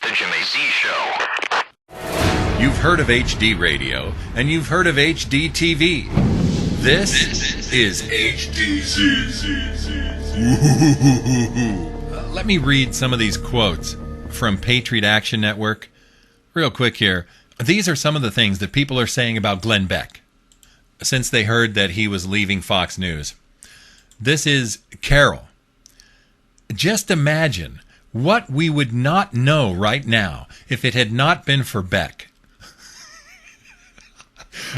The Jimmy Z Show. You've heard of HD radio, and you've heard of HD TV. This is HDZ. Let me read some of these quotes from Patriot Action Network. Real quick here. These are some of the things that people are saying about Glenn Beck since they heard that he was leaving Fox News. This is Carol. Just imagine what we would not know right now if it had not been for Beck.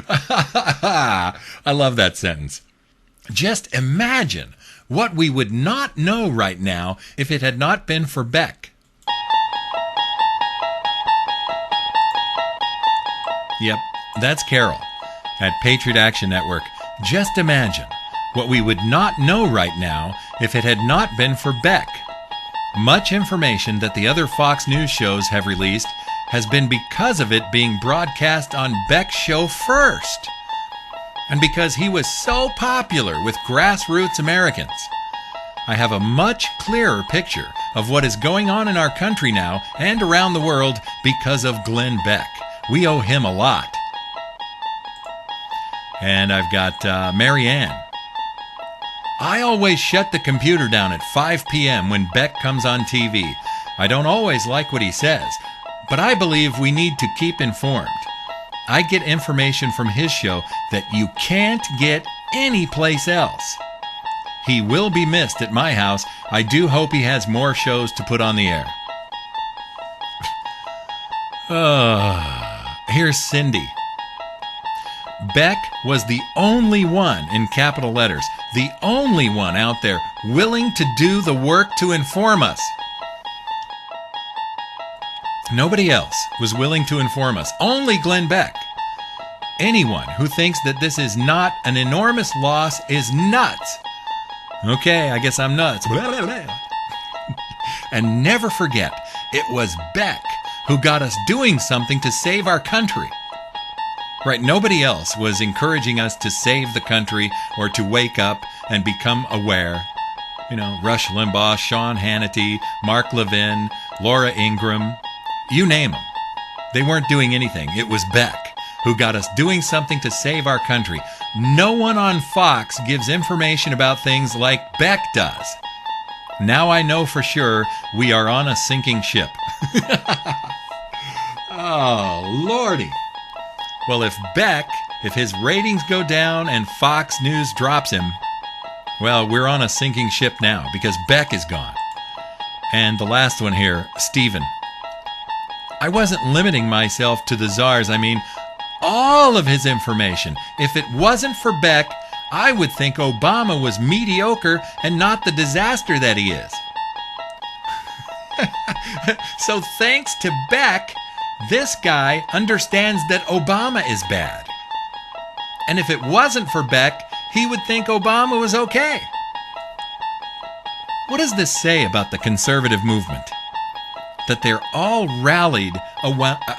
I love that sentence. Just imagine what we would not know right now if it had not been for Beck. Yep, that's Carol at Patriot Action Network. Just imagine what we would not know right now if it had not been for Beck. Much information that the other Fox News shows have released has been because of it being broadcast on Beck's show first. And because he was so popular with grassroots Americans. I have a much clearer picture of what is going on in our country now and around the world because of Glenn Beck. We owe him a lot. And I've got Mary Ann. I always shut the computer down at 5 p.m. when Beck comes on TV. I don't always like what he says, but I believe we need to keep informed. I get information from his show that you can't get anyplace else. He will be missed at my house. I do hope he has more shows to put on the air. Here's Cindy. Beck was the only one, in capital letters, the only one out there willing to do the work to inform us. Nobody else was willing to inform us. Only Glenn Beck. Anyone who thinks that this is not an enormous loss is nuts. Okay, I guess I'm nuts. And never forget, it was Beck who got us doing something to save our country. Right, nobody else was encouraging us to save the country or to wake up and become aware. You know, Rush Limbaugh, Sean Hannity, Mark Levin, Laura Ingraham, you name them. They weren't doing anything. It was Beck who got us doing something to save our country. No one on Fox gives information about things like Beck does. Now I know for sure we are on a sinking ship. Oh, Lordy. Well, if his ratings go down and Fox News drops him, well, we're on a sinking ship now because Beck is gone. And the last one here, Stephen. I wasn't limiting myself to the czars. I mean, all of his information. If it wasn't for Beck, I would think Obama was mediocre and not the disaster that he is. So thanks to Beck, this guy understands that Obama is bad. And if it wasn't for Beck, he would think Obama was okay. What does this say about the conservative movement? That they're all rallied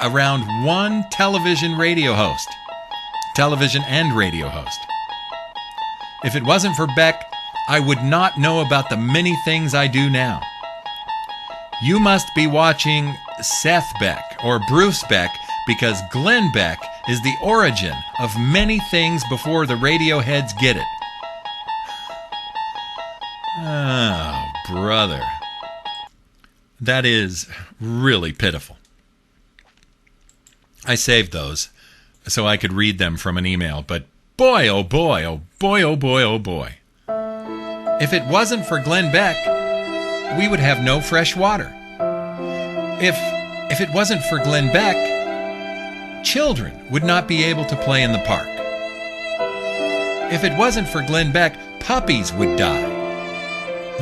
around one television and radio host. If it wasn't for Beck, I would not know about the many things I do now. You must be watching Seth Beck or Bruce Beck because Glenn Beck is the origin of many things before the radio heads get it. Oh, brother. That is really pitiful. I saved those so I could read them from an email, but boy, oh boy, oh boy, oh boy, oh boy. If it wasn't for Glenn Beck, we would have no fresh water. If it wasn't for Glenn Beck, children would not be able to play in the park. If it wasn't for Glenn Beck, puppies would die.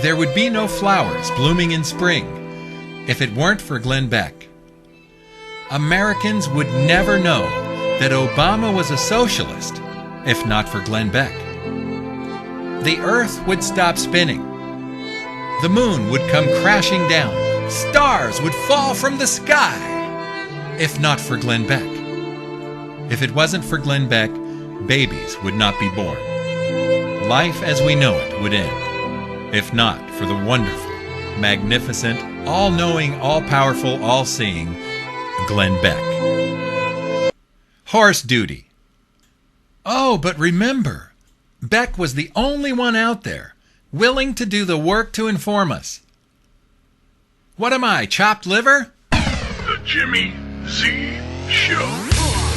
There would be no flowers blooming in spring if it weren't for Glenn Beck. Americans would never know that Obama was a socialist if not for Glenn Beck. The earth would stop spinning. The moon would come crashing down. Stars would fall from the sky if not for Glenn Beck. If it wasn't for Glenn Beck, babies would not be born. Life as we know it would end if not for the wonderful, magnificent, all-knowing, all-powerful, all-seeing Glenn Beck. Horse duty. Oh, but remember, Beck was the only one out there willing to do the work to inform us. What am I, chopped liver? The Jimmy Z Show.